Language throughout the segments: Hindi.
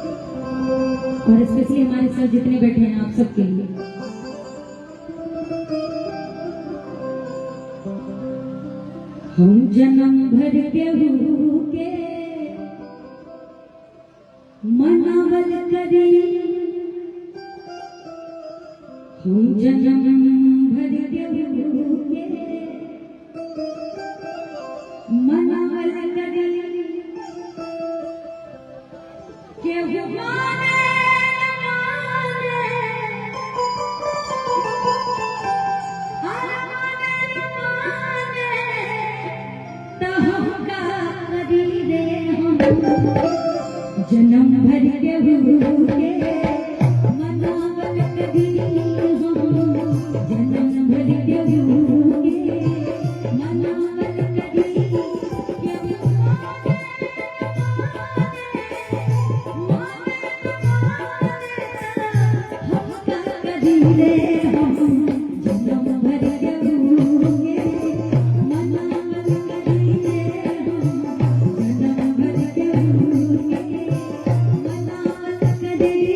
और स्पेशली हमारे साथ जितने बैठे हैं आप सबके लिए हम जन्म भर केहू के मनावल करी, हम जन्म भर केहू के मनावल करी, केहू माने जन्म भर केहू के मनावल करी, हम जन्म भर केहू के मनावल करी, केहू हम का करी रे, हम जन्म भर केहू के मनावल करी रे, हम जन्म भर केहू के मनावल करी।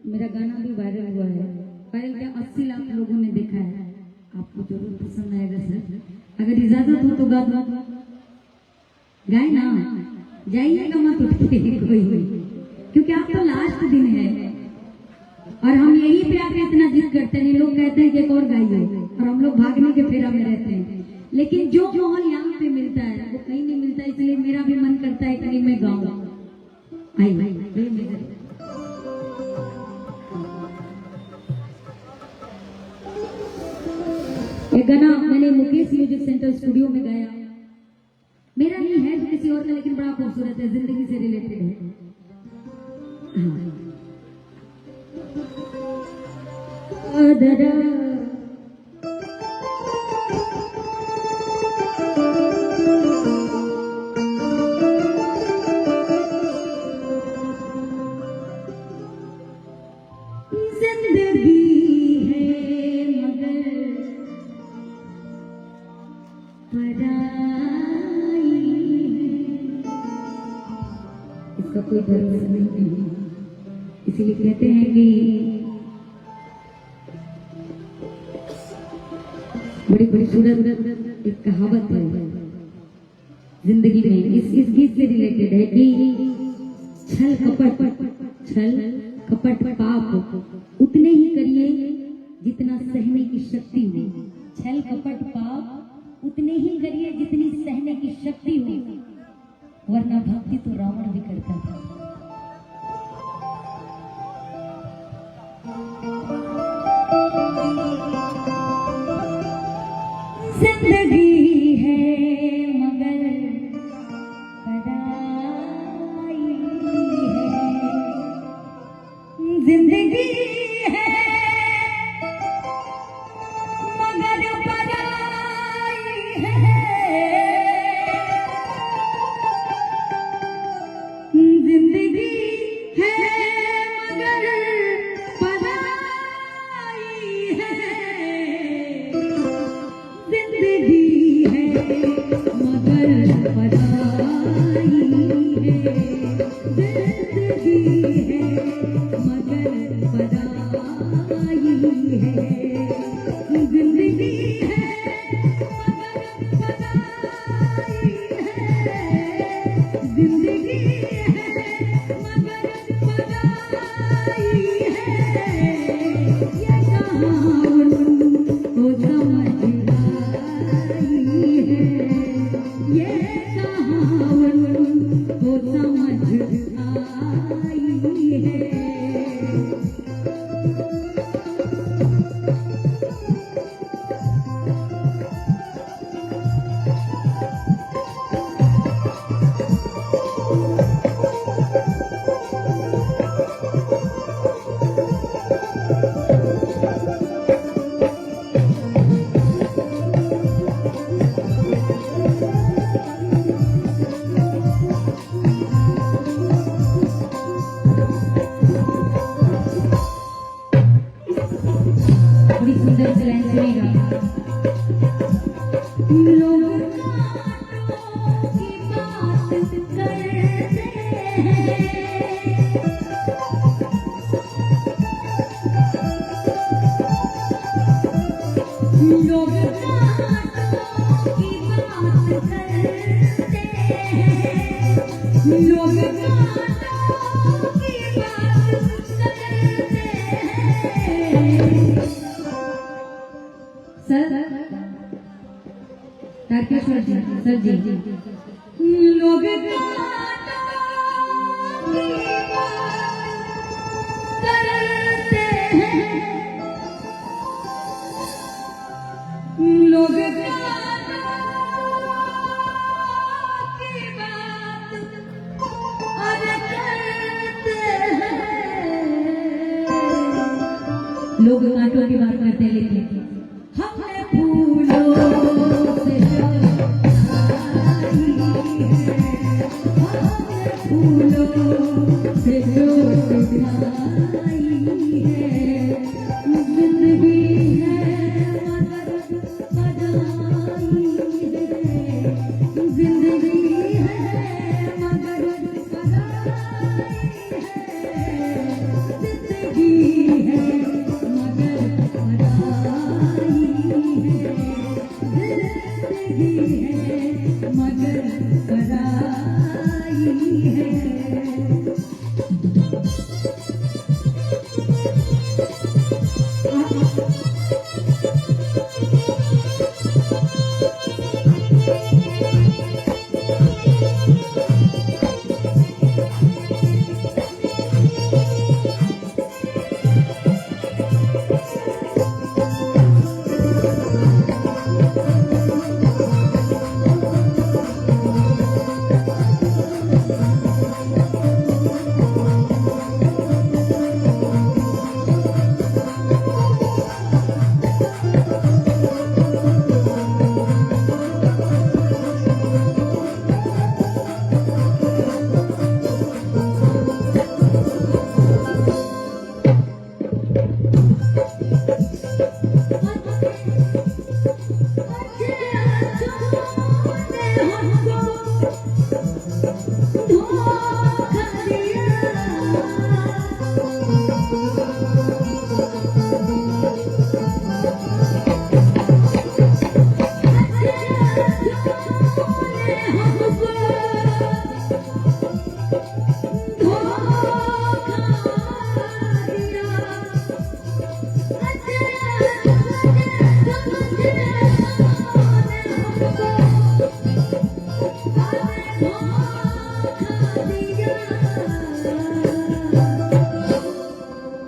मेरा गाना भी वायरल हुआ है। वायरल क्या 80 लाख लोगों ने देखा है। आपको जरूर पसंद आएगा सर। अगर इजाजत हो तो गा गाए ना, जाइएगा मत उठ के कोई, क्योंकि आप तो लास्ट दिन है और हम यही पे आके इतना जिद करते हैं। लोग कहते हैं कि एक और गाइए और हम लोग भागने के फेरा में रहते हैं, लेकिन जो माहौल यहाँ पे मिलता है वो कहीं नहीं मिलता। इसलिए मेरा भी मन करता है कि मैं गाऊं। ये गाना मैंने मुकेश म्यूजिक सेंटर स्टूडियो में गाया। मेरा नहीं है किसी और का, लेकिन बड़ा खूबसूरत है, जिंदगी से रिलेटेड है। इसका कोई भरोसा नहीं है, इसीलिए कहते हैं कि बड़ी खूबसूरत एक कहावत है जिंदगी में, इस गीत से रिलेटेड है कि छल कपट पाप उतने ही करिए जितना सहने की शक्ति हो। छल कपट पाप उतने ही करिए जितनी सहने की शक्ति हो, वरना भक्ति तो रावण भी करता था। जिंदगी है मगर पराई है, जिंदगी है मगर पराई है, जिंदगी है मगर पराई है, जिंदगी है मगर पराई है, जिंदगी है मगर पराई है, जिंदगी है मगर पराई है, जिंदगी बड़ी सुंदर सी लाइन सुनेगा। लोग की बात करते हैं, लोग की बात करते हैं, लोग की बात करते हैं। सर तारकेश्वर जी, सर जी, लोग की बात करते हैं, लोग की बात करते लोग कांटों की बात करते हैं, लेकिन हमने फूलों से फूलों से जिंदगी है मगर पराई है, जिंदगी है मगर पराई है, जिंदगी है मगर पराई है, जिंदगी है मगर पराई है।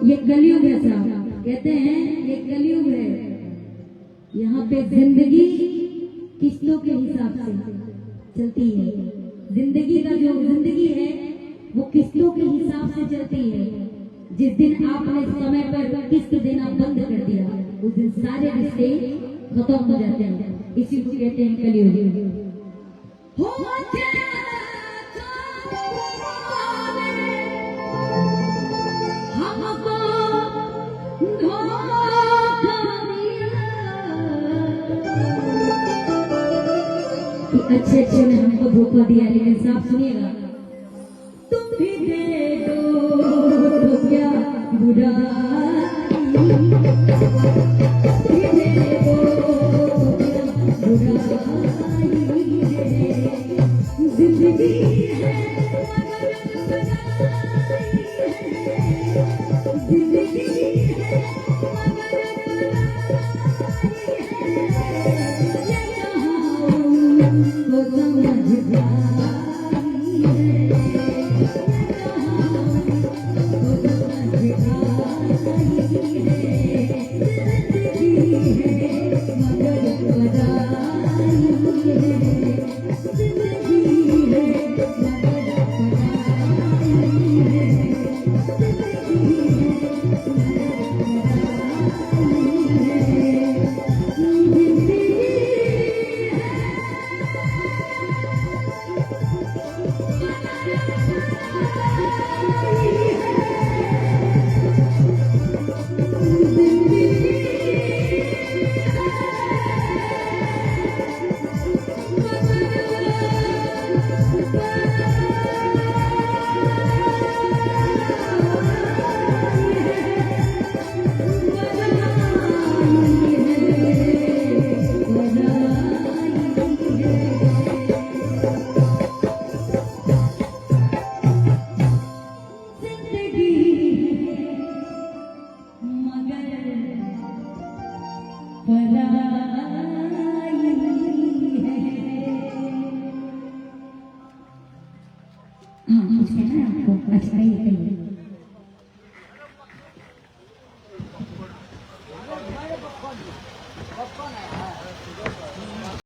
ये कलयुग है साहब, कहते हैं ये कलयुग है। यहाँ पे जिंदगी किस्तों के हिसाब से चलती है। जिंदगी का जो जिंदगी है वो किस्तों के हिसाब से चलती है। जिस दिन आपने समय पर किस्त देना बंद कर दिया, उस दिन सारे रिश्ते खत्म हो जाते हैं। इसी को कहते हैं कलयुग। अच्छे अच्छे ने हमको धोखा दिया, लेकिन साफ सुनिएगा, तुम भी दे दो तो क्या बुराई, दे दो तो क्या बुराई है, जिंदगी है मगर बनाई है, जिंदगी है मगर कुछ कहना है आपको? अच्छा कहिए।